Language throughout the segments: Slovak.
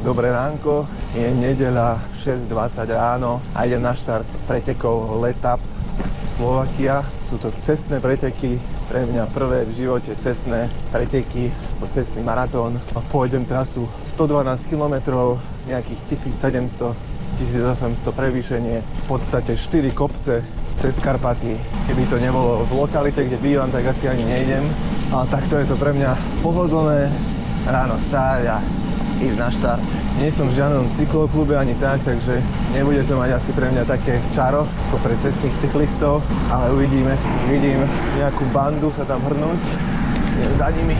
dobré ránko, je nedeľa 6:20 ráno a idem na štart pretekov Letap Slovakia. Sú to cestné preteky, pre mňa prvé v živote cestné preteky, cestný maratón. Pôjdem trasu 112 km, nejakých 1700-1800 prevýšenie, v podstate 4 kopce cez Karpaty. Keby to nebolo v lokalite, kde bývam, tak asi ani nejdem. A takto je to pre mňa pohodlné, ráno stáť a ísť na štart. Nie som v žiadnom cykloklube ani tak, takže nebude to mať asi pre mňa také čaro ako pre cestných cyklistov, ale uvidíme. Vidím nejakú bandu sa tam hrnúť, idem za nimi.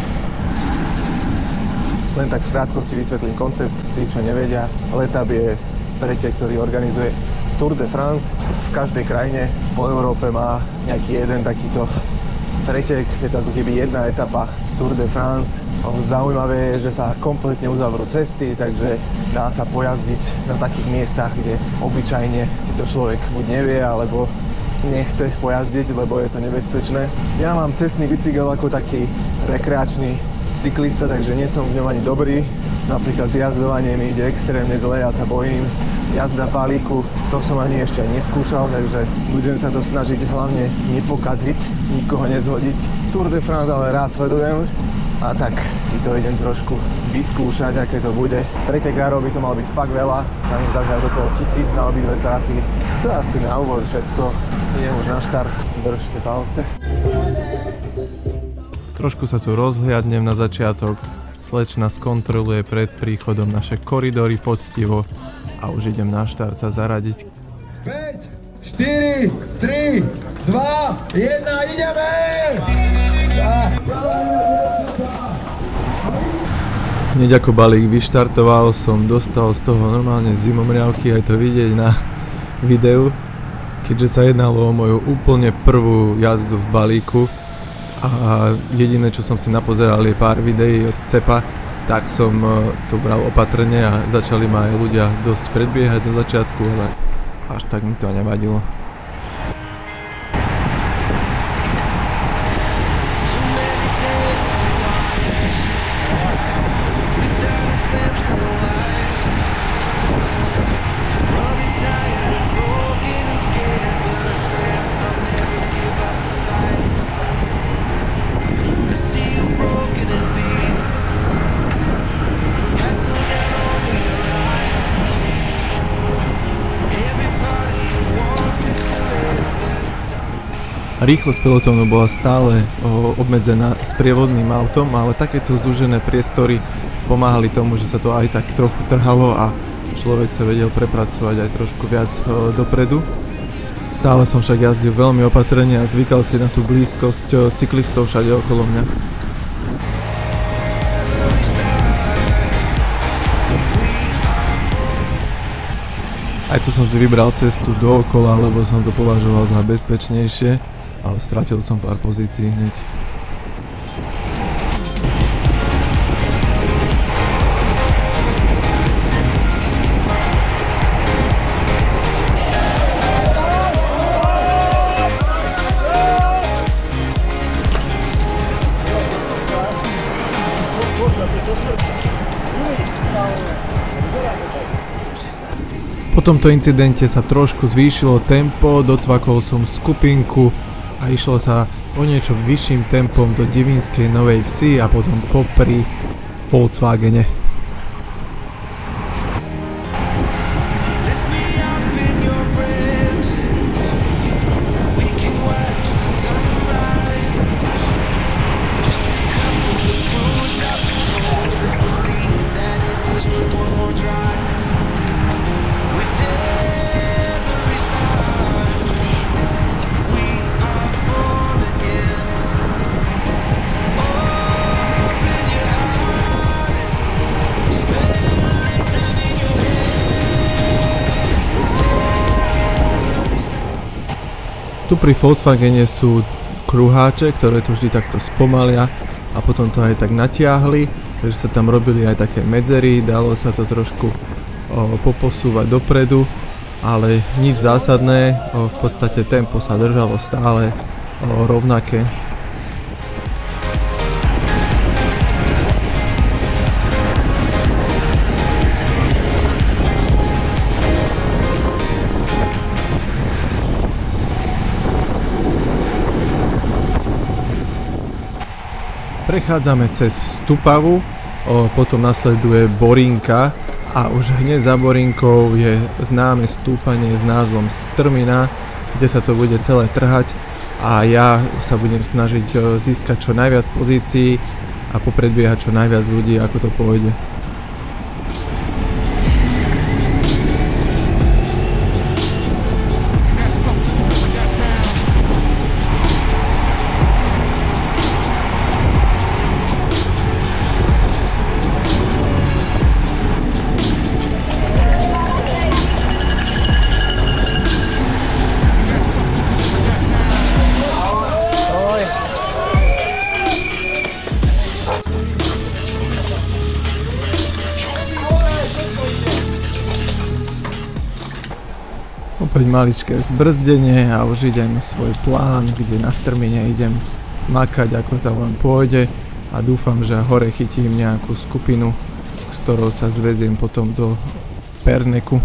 Len tak v krátkosti vysvetlím koncept, tí čo nevedia. Letap je pretek, ktorý organizuje Tour de France. V každej krajine po Európe má nejaký jeden takýto pretek, je to ako keby jedna etapa z Tour de France. Zaujímavé je, že sa kompletne uzavrú cesty, takže dá sa pojazdiť na takých miestach, kde obyčajne si to človek buď nevie, alebo nechce pojazdiť, lebo je to nebezpečné. Ja mám cestný bicykel ako taký rekreačný cyklista, takže nie som v ňom ani dobrý. Napríklad s jazdovaním mi ide extrémne zle, ja sa bojím. Jazda v balíku, to som ani ešte neskúšal, takže budem sa to snažiť hlavne nepokaziť, nikoho nezhodiť. Tour de France ale rád sledujem a tak si to idem trošku vyskúšať, aké to bude. Pretekárov by to malo byť fakt veľa, tam mi zdá, že až okolo 1000 na obidve trasy. To je asi na úvod všetko, idem už na štart, držte palce. Trošku sa tu rozhliadnem na začiatok, slečna skontroluje pred príchodom naše koridory poctivo a už idem na štart sa zaradiť. 5, 4, 3, 2, 1, ideme! Hneď ako balík vyštartoval, som dostal z toho normálne zimomriavky, aj to vidieť na videu, keďže sa jednalo o moju úplne prvú jazdu v balíku a jediné, čo som si napozeral, je pár videí od Cepa, tak som to bral opatrne a začali ma aj ľudia dosť predbiehať zo začiatku, ale až tak mi to nevadilo. Rýchlosť pelotónu bola stále obmedzená sprievodným autom, ale takéto zúžené priestory pomáhali tomu, že sa to aj tak trochu trhalo a človek sa vedel prepracovať aj trošku viac dopredu. Stále som však jazdil veľmi opatrne a zvykal si na tú blízkosť cyklistov všade okolo mňa. Aj tu som si vybral cestu dookola, lebo som to považoval za bezpečnejšie, ale stratil som pár pozícií hneď. Po tomto incidente sa trošku zvýšilo tempo, docvakol som skupinku a išlo sa o niečo vyšším tempom do Divínskej Novej Vsi a potom popri Volkswagene. Tu pri Volkswagene sú kruháče, ktoré to vždy takto spomalia a potom to aj tak natiahli, takže sa tam robili aj také medzery, dalo sa to trošku poposúvať dopredu, ale nič zásadné, v podstate tempo sa držalo stále rovnaké. Prechádzame cez Stupavu, potom nasleduje Borinka a už hneď za Borinkou je známe stúpanie s názvom Strmina, kde sa to bude celé trhať a ja sa budem snažiť získať čo najviac pozícií a popredbiehať čo najviac ľudí, ako to pôjde. Opäť maličké zbrzdenie a už idem svoj plán, kde na Strmine idem makať, ako to len pôjde a dúfam, že hore chytím nejakú skupinu, s ktorou sa zväziem potom do Perneku.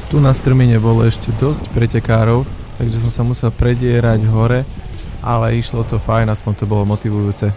Tu na Strmine bolo ešte dosť pretekárov, takže som sa musel predierať hore, ale išlo to fajn, aspoň to bolo motivujúce.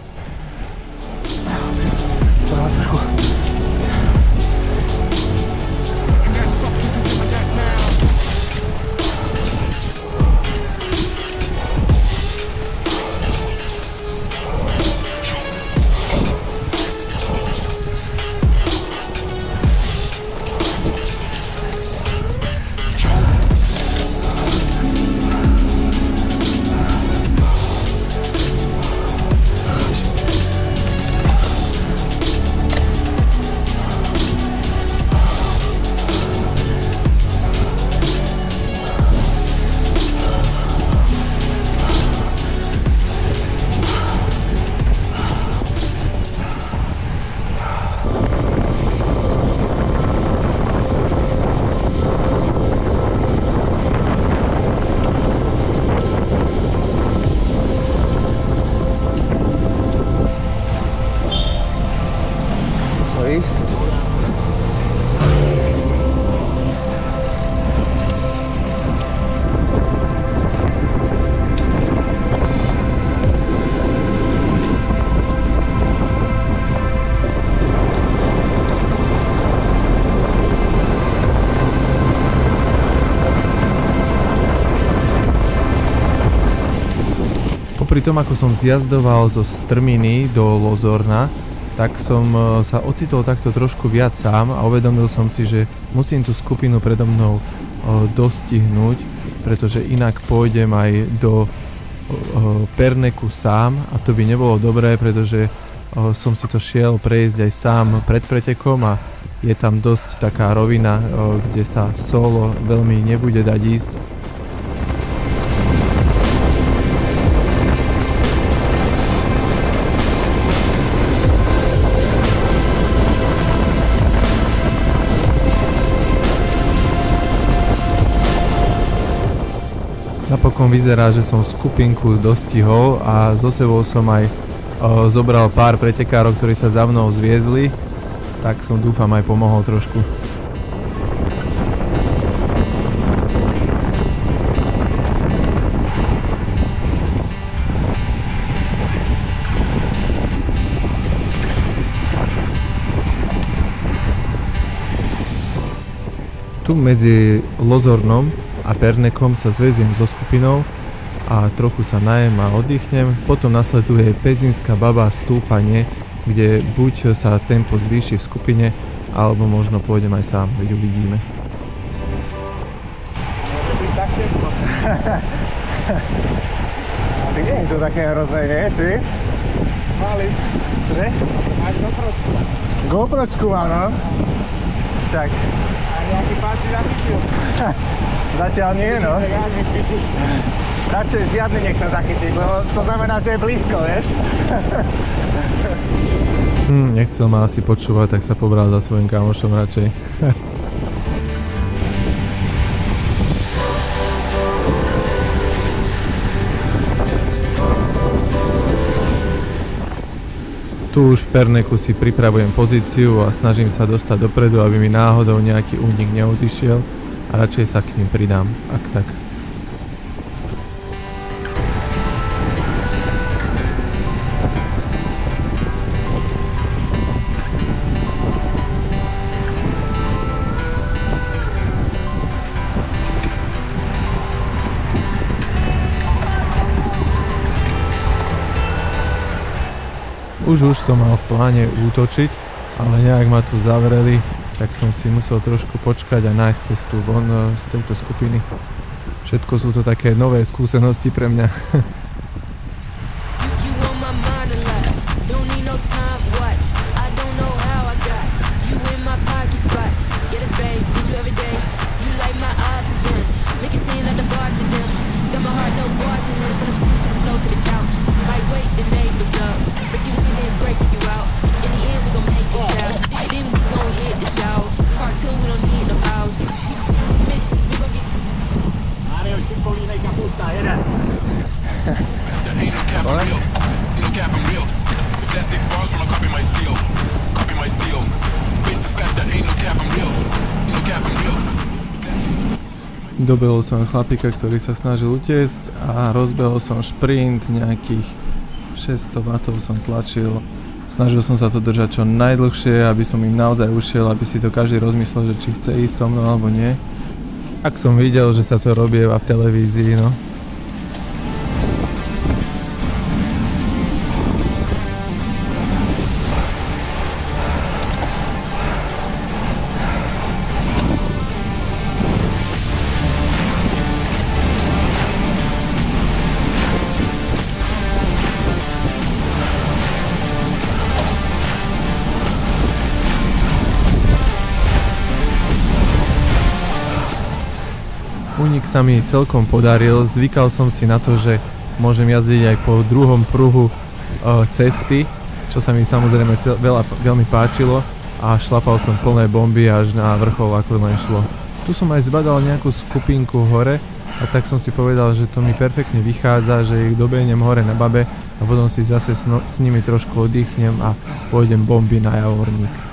Pri tom, ako som zjazdoval zo Strminy do Lozorna, tak som sa ocitol takto trošku viac sám a uvedomil som si, že musím tú skupinu predo mnou dostihnúť, pretože inak pôjdem aj do Perneku sám a to by nebolo dobré, pretože som si to šiel prejsť aj sám pred pretekom a je tam dosť taká rovina, kde sa solo veľmi nebude dať ísť. Napokon vyzerá, že som skupinku dostihol a so sebou som aj zobral pár pretekárov, ktorí sa za mnou zviezli, tak som dúfam aj pomohol trošku. Tu medzi Lozornom a Pernekom sa zväziem so skupinou a trochu sa najem a oddychnem. Potom nasleduje Pezinská baba stúpanie, kde buď sa tempo zvýši v skupine, alebo možno pôjdem aj sám, veď uvidíme. Tak nie je to také hrozné, nie? Či? Mali. Čože? Máš GoPročku. GoPročku mám, no. Tak. A nejaký pán si zachytil. Zatiaľ nie, no. Tak ja nechytil. Radšej žiadny nechcem zachytiť, lebo to znamená, že je blízko, vieš? Nechcel ma asi počúvať, tak sa pobral za svojím kamošom radšej. Tu už v Perneku si pripravujem pozíciu a snažím sa dostať dopredu, aby mi náhodou nejaký únik neodišiel a radšej sa k ním pridám, ak tak. Už som mal v pláne útočiť, ale nejak ma tu zavreli, tak som si musel trošku počkať a nájsť cestu von z tejto skupiny. Všetko sú to také nové skúsenosti pre mňa. Dobehol som chlapíka, ktorý sa snažil utiecť a rozbehol som šprint, nejakých 600 W som tlačil. Snažil som sa to držať čo najdlhšie, aby som im naozaj ušiel, aby si to každý rozmyslel, že či chce ísť so mnou alebo nie. Ak som videl, že sa to robieva v televízii, no. Únik sa mi celkom podaril, zvykal som si na to, že môžem jazdiť aj po druhom pruhu cesty, čo sa mi samozrejme veľmi páčilo a šlapal som plné bomby až na vrchol, ako len šlo. Tu som aj zbadal nejakú skupinku hore a tak som si povedal, že to mi perfektne vychádza, že ich dobehnem hore na Babe a potom si zase s nimi trošku oddychnem a pôjdem bomby na Javorník.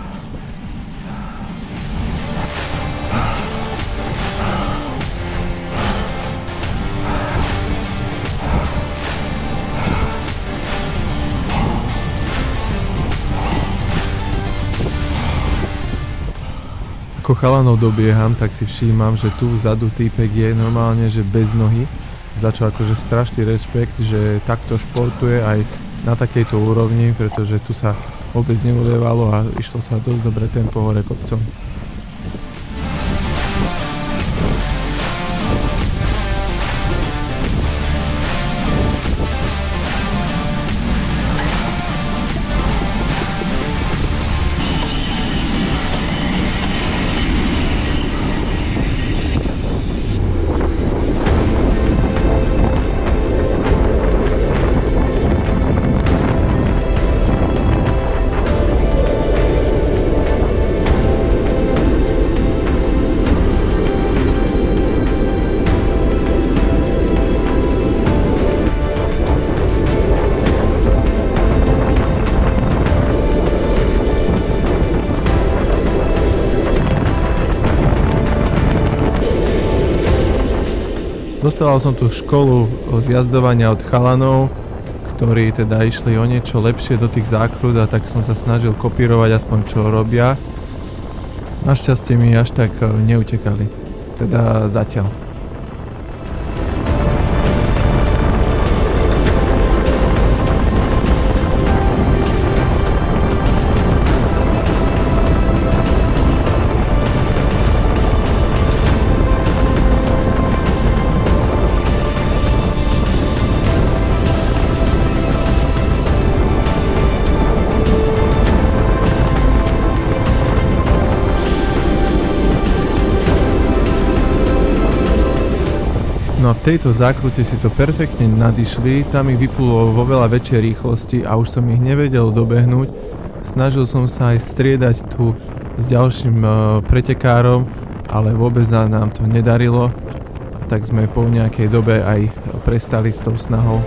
Ako chalanov dobieham, tak si všímam, že tu vzadu týpek je normálne, že bez nohy, za čo akože strašný rešpekt, že takto športuje aj na takejto úrovni, pretože tu sa vôbec neulievalo a išlo sa dosť dobre tempo hore kopcom. Dostával som tu školu zjazdovania od chalanov, ktorí teda išli o niečo lepšie do tých zákrut a tak som sa snažil kopírovať aspoň čo robia. Našťastie mi až tak neutekali, teda zatiaľ. No a v tejto zákrute si to perfektne nadišli, tam ich vyplulo vo veľa väčšej rýchlosti a už som ich nevedel dobehnúť. Snažil som sa aj striedať tu s ďalším pretekárom, ale vôbec nám to nedarilo. A tak sme po nejakej dobe aj prestali s tou snahou.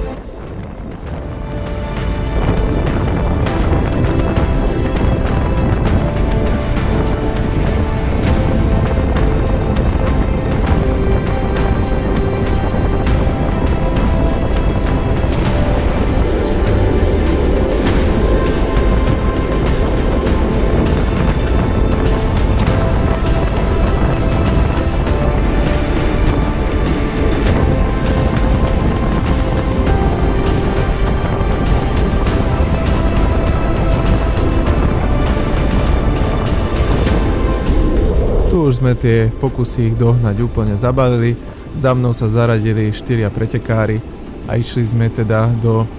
Tu už sme tie pokusy ich dohnať úplne zabalili, za mnou sa zaradili 4 pretekári a išli sme teda do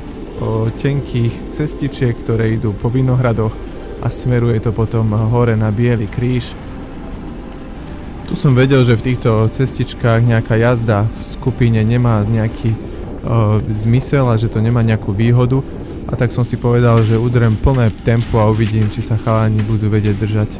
tenkých cestičiek, ktoré idú po vinohradoch a smeruje to potom hore na Biely kríž. Tu som vedel, že v týchto cestičkách nejaká jazda v skupine nemá nejaký zmysel a že to nemá nejakú výhodu, a tak som si povedal, že udrem plné tempo a uvidím, či sa chalani budú vedieť držať.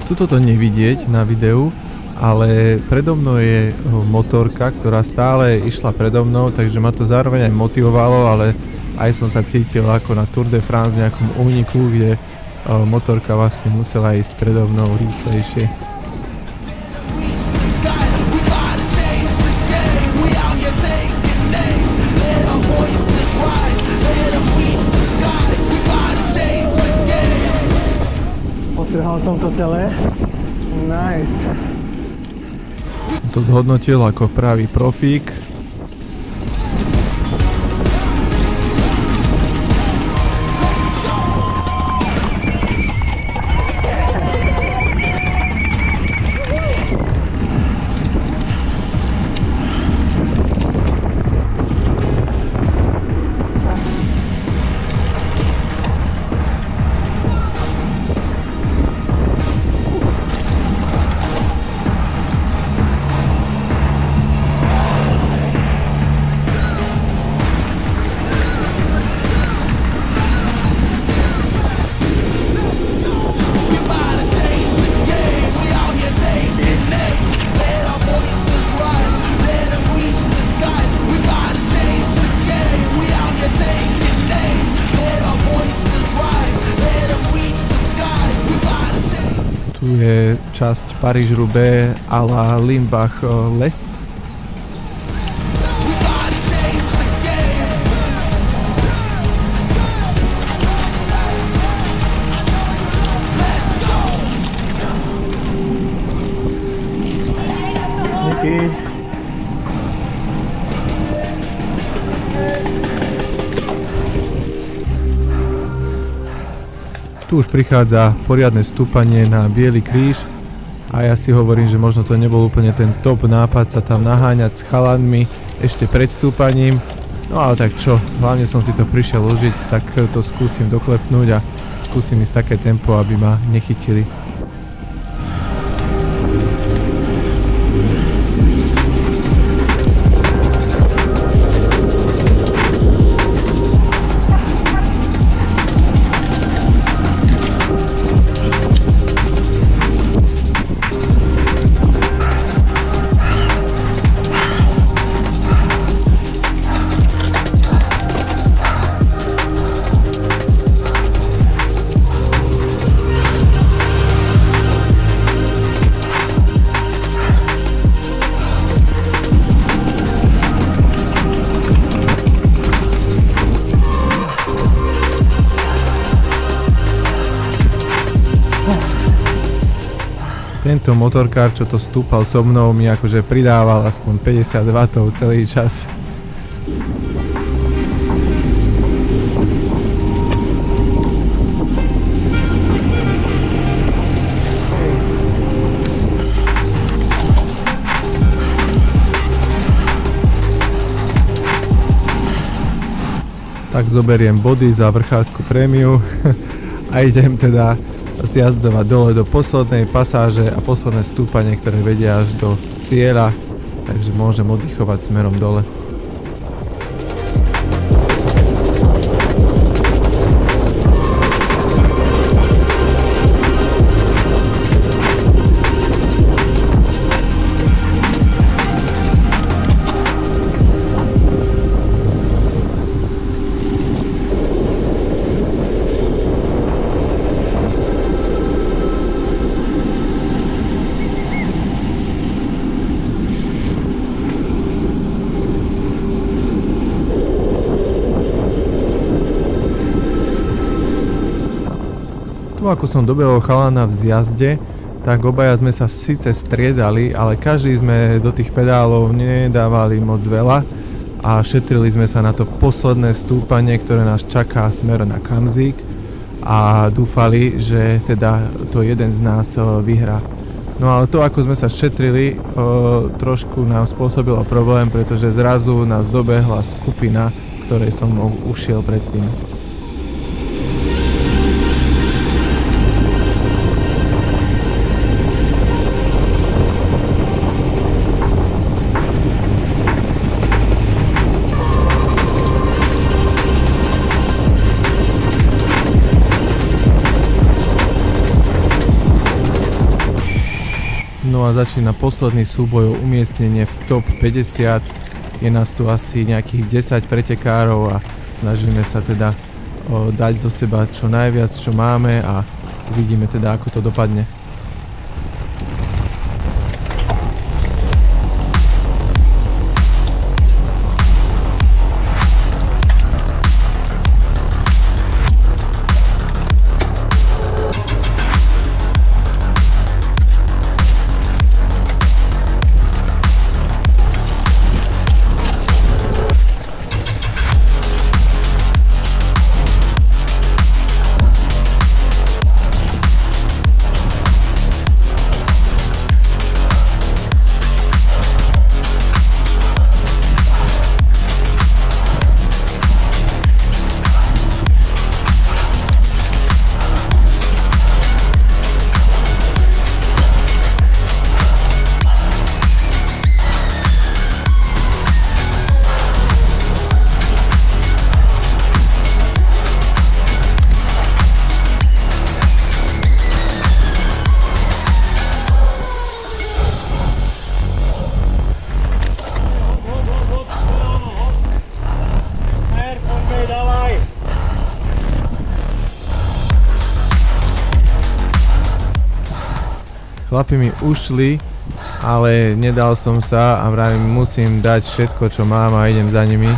Tuto to nevidieť na videu, ale predo mnou je motorka, ktorá stále išla predo mnou, takže ma to zároveň aj motivovalo, ale aj som sa cítil ako na Tour de France v nejakom úniku, kde motorka vlastne musela ísť predo mnou rýchlejšie. Odtrhal som to celé. Nice. To zhodnotil ako pravý profík. Tu je časť Paríž-Roubaix a la Limbach les. Tu už prichádza poriadne stúpanie na Biely kríž a ja si hovorím, že možno to nebol úplne ten top nápad sa tam naháňať s chalanmi ešte pred stúpaním. No ale tak čo, hlavne som si to prišiel užiť, tak to skúsim doklepnúť a skúsim ísť také tempo, aby ma nechytili. Tento motorkár, čo to stúpal so mnou, mi akože pridával aspoň 50 W celý čas. Tak zoberiem body za vrchárskú prémiu a idem teda zjazdovať dole do poslednej pasáže a posledné stúpanie, ktoré vedia až do cieľa, takže môžem oddychovať smerom dole. Tu ako som dobehol chalana v zjazde, tak obaja sme sa síce striedali, ale každý sme do tých pedálov nedávali moc veľa a šetrili sme sa na to posledné stúpanie, ktoré nás čaká smer na Kamzík a dúfali, že teda to jeden z nás vyhrá. No ale to, ako sme sa šetrili, trošku nám spôsobilo problém, pretože zrazu nás dobehla skupina, ktorej som ušiel predtým. No a začína posledný súboj o umiestnenie v top 50. Je nás tu asi nejakých 10 pretekárov a snažíme sa teda dať zo seba čo najviac, čo máme a uvidíme teda, ako to dopadne. Chlapi mi ušli, ale nedal som sa a vravím, musím dať všetko, čo mám a idem za nimi.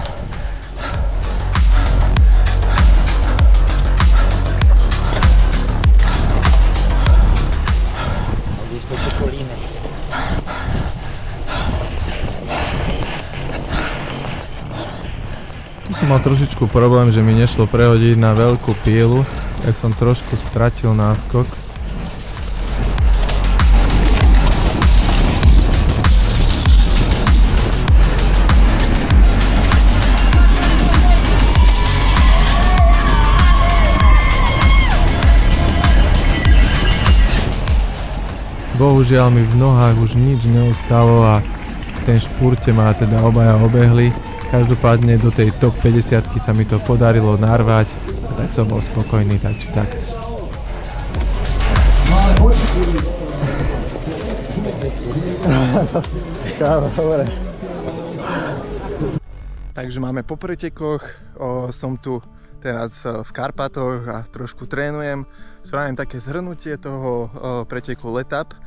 Tu som mal trošičku problém, že mi nešlo prehodiť na veľkú pílu, tak som trošku stratil náskok. Bohužiaľ mi v nohách už nič neostalo a v ten špurte ma teda obaja obehli. Každopádne do tej top 50-ky sa mi to podarilo narvať a tak som bol spokojný tak či tak. Takže máme po pretekoch, som tu teraz v Karpatoch a trošku trénujem. Spravím také zhrnutie toho preteku Letap.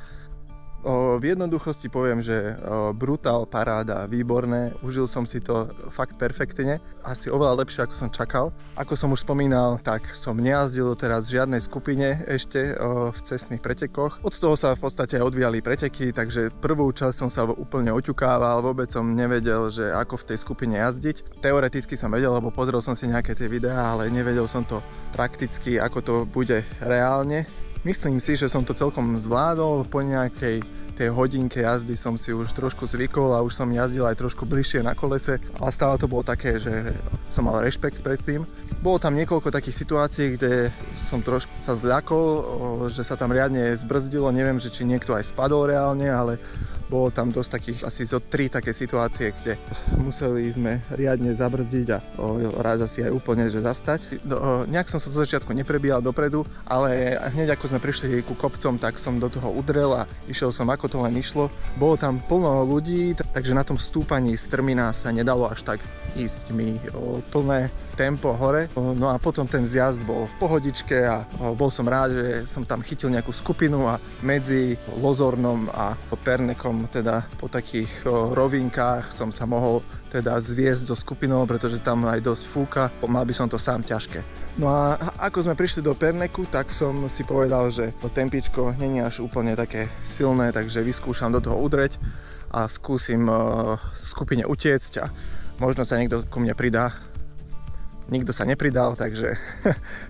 V jednoduchosti poviem, že brutál, paráda, výborné. Užil som si to fakt perfektne. Asi oveľa lepšie, ako som čakal. Ako som už spomínal, tak som nejazdil doteraz v žiadnej skupine ešte v cestných pretekoch. Od toho sa v podstate odvíjali preteky, takže prvú časť som sa úplne oťukával. Vôbec som nevedel, že ako v tej skupine jazdiť. Teoreticky som vedel, lebo pozrel som si nejaké tie videá, ale nevedel som to prakticky, ako to bude reálne. Myslím si, že som to celkom zvládol, po nejakej tej hodinke jazdy som si už trošku zvykol a už som jazdil aj trošku bližšie na kolese, ale stále to bolo také, že som mal rešpekt pred tým. Bolo tam niekoľko takých situácií, kde som trošku sa zľakol, že sa tam riadne zbrzdilo, neviem, že či niekto aj spadol reálne, ale bolo tam dosť takých, asi zo 3 také situácie, kde museli sme riadne zabrzdiť a raz asi aj úplne, že zastať. Nejak som sa zo začiatku neprebíjal dopredu, ale hneď ako sme prišli ku kopcom, tak som do toho udrel a išiel som ako to len išlo. Bolo tam plno ľudí, takže na tom stúpaní strmina sa nedalo až tak ísť mi plné tempo hore. No a potom ten zjazd bol v pohodičke a bol som rád, že som tam chytil nejakú skupinu a medzi Lozornom a Pernekom, teda po takých rovinkách som sa mohol teda zviesť so skupinou, pretože tam aj dosť fúka. Mal by som to sám ťažké. No a ako sme prišli do Perneku, tak som si povedal, že to tempičko nie je až úplne také silné, takže vyskúšam do toho udreť a skúsim skupine utiecť a možno sa niekto ku mne pridá. Nikto sa nepridal, takže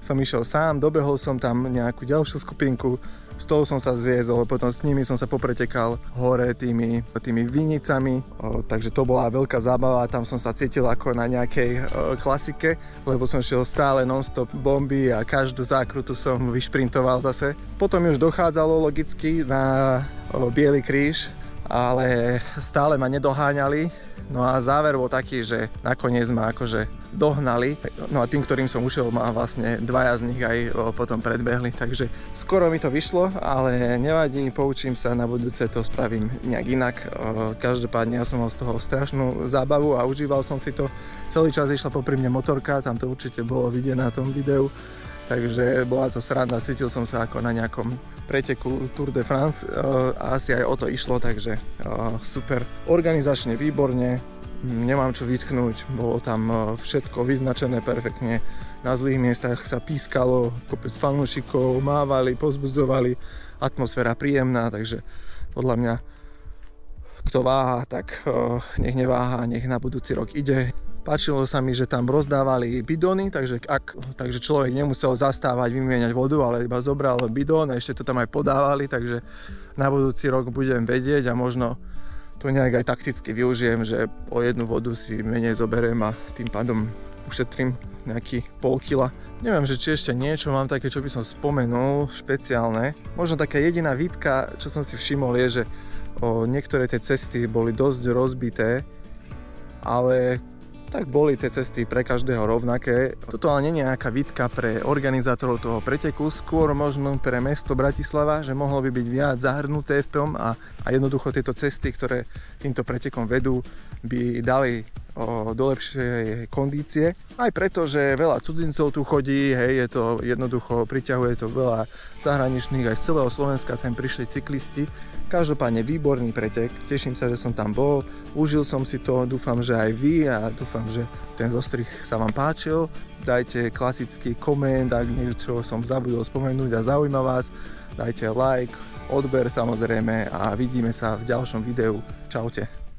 som išiel sám, dobehol som tam nejakú ďalšiu skupinku, z toho som sa zviezol, potom s nimi som sa popretekal hore tými vinicami, takže to bola veľká zábava, tam som sa cítil ako na nejakej klasike, lebo som šiel stále non-stop bomby a každú zákrutu som vyšprintoval zase. Potom už dochádzalo logicky na Biely kríž, ale stále ma nedoháňali. No a záver bol taký, že nakoniec ma akože dohnali. No a tým, ktorým som ušiel, ma vlastne dvaja z nich aj potom predbehli. Takže skoro mi to vyšlo, ale nevadí, poučím sa, na budúce to spravím nejak inak. Každopádne ja som mal z toho strašnú zábavu a užíval som si to. Celý čas išla popri mne motorka, tam to určite bolo vidieť na tom videu. Takže bola to sranda, cítil som sa ako na nejakom preteku Tour de France a asi aj o to išlo, takže super. Organizačne výborne, nemám čo vytknúť, bolo tam všetko vyznačené perfektne, na zlých miestach sa pískalo, kopec fanúšikov, mávali, pozbudzovali, atmosféra príjemná, takže podľa mňa kto váha, tak nech neváha, nech na budúci rok ide. Páčilo sa mi, že tam rozdávali bidóny, takže človek nemusel zastávať, vymieňať vodu, ale iba zobral bidón a ešte to tam aj podávali, takže na budúci rok budem vedieť a možno to nejak aj takticky využijem, že o jednu vodu si menej zoberiem a tým pádom ušetrím nejaký pol kila. Neviem, že či ešte niečo mám také, čo by som spomenul, špeciálne. Možno taká jediná výtka, čo som si všimol, je, že niektoré tie cesty boli dosť rozbité, ale tak boli tie cesty pre každého rovnaké. Toto ale nie je nejaká výtka pre organizátorov toho preteku, skôr možno pre mesto Bratislava, že mohlo by byť viac zahrnuté v tom a jednoducho tieto cesty, ktoré týmto pretekom vedú, by dali do lepšej kondície. Aj preto, že veľa cudzincov tu chodí, hej, je to jednoducho, priťahuje to veľa zahraničných, aj z celého Slovenska tam prišli cyklisti. Každopádne výborný pretek, teším sa, že som tam bol, užil som si to, dúfam, že aj vy a dúfam, že ten zostrih sa vám páčil. Dajte klasický koment, ak niečo som zabudol spomenúť a zaujíma vás, dajte like, odber samozrejme a vidíme sa v ďalšom videu. Čaute.